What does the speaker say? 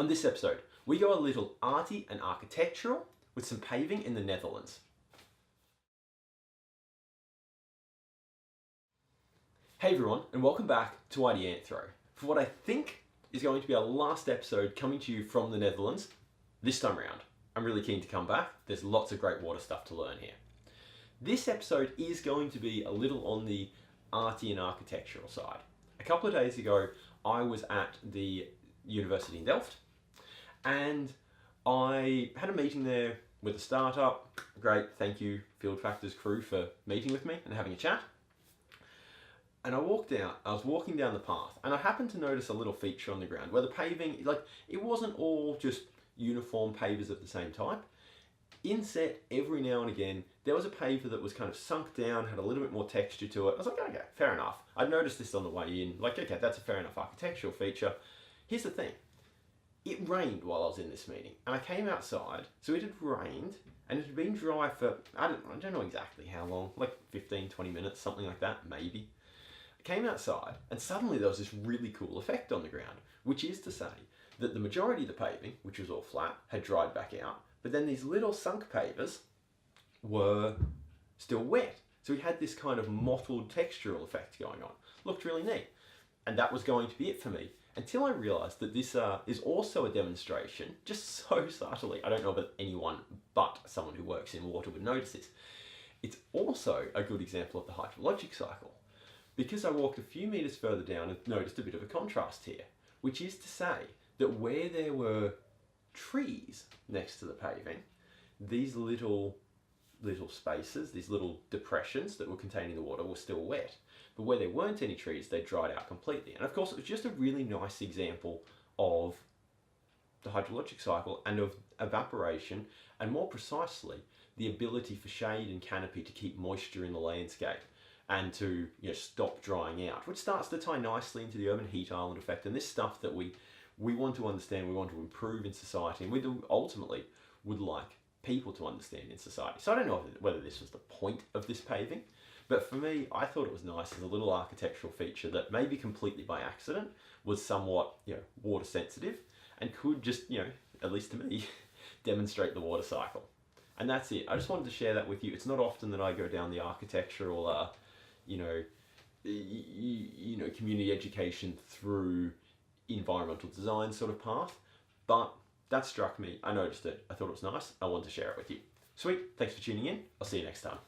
On this episode, we go a little arty and architectural with some paving in the Netherlands. Hey everyone, and welcome back to Ideanthro for what I think is going to be our last episode coming to you from the Netherlands this time around. I'm really keen to come back. There's lots of great water stuff to learn here. This episode is going to be a little on the arty and architectural side. A couple of days ago, I was at the university in Delft, and I had a meeting there with a startup. Great, thank you Field Factors crew for meeting with me and having a chat. And I was walking down the path, and I happened to notice a little feature on the ground where the paving, it wasn't all just uniform pavers of the same type. Inset, every now and again, there was a paver that was kind of sunk down, had a little bit more texture to it. I was like, okay, fair enough. I'd noticed this on the way in, okay, that's a fair enough architectural feature. Here's the thing. It rained while I was in this meeting, and I came outside, so it had rained, and it had been dry for, I don't know exactly how long, like 15, 20 minutes, something like that, maybe. I came outside, and suddenly there was this really cool effect on the ground, which is to say that the majority of the paving, which was all flat, had dried back out, but then these little sunk pavers were still wet. So we had this kind of mottled textural effect going on. Looked really neat. And that was going to be it for me, until I realised that this is also a demonstration, just so subtly. I don't know that anyone but someone who works in water would notice this. It's also a good example of the hydrologic cycle, because I walked a few metres further down and noticed a bit of a contrast here, which is to say that where there were trees next to the paving, these little spaces, these little depressions that were containing the water were still wet. But where there weren't any trees, they dried out completely. And of course, it was just a really nice example of the hydrologic cycle and of evaporation, and more precisely, the ability for shade and canopy to keep moisture in the landscape and to stop drying out, which starts to tie nicely into the urban heat island effect and this stuff that we want to understand, we want to improve in society, and we ultimately would like people to understand in society. So I don't know whether this was the point of this paving, but for me, I thought it was nice as a little architectural feature that maybe completely by accident was somewhat water sensitive and could just, at least to me, demonstrate the water cycle. And that's it. I just wanted to share that with you. It's not often that I go down the architectural, community education through environmental design sort of path, but that struck me. I noticed it. I thought it was nice. I wanted to share it with you. Sweet. Thanks for tuning in. I'll see you next time.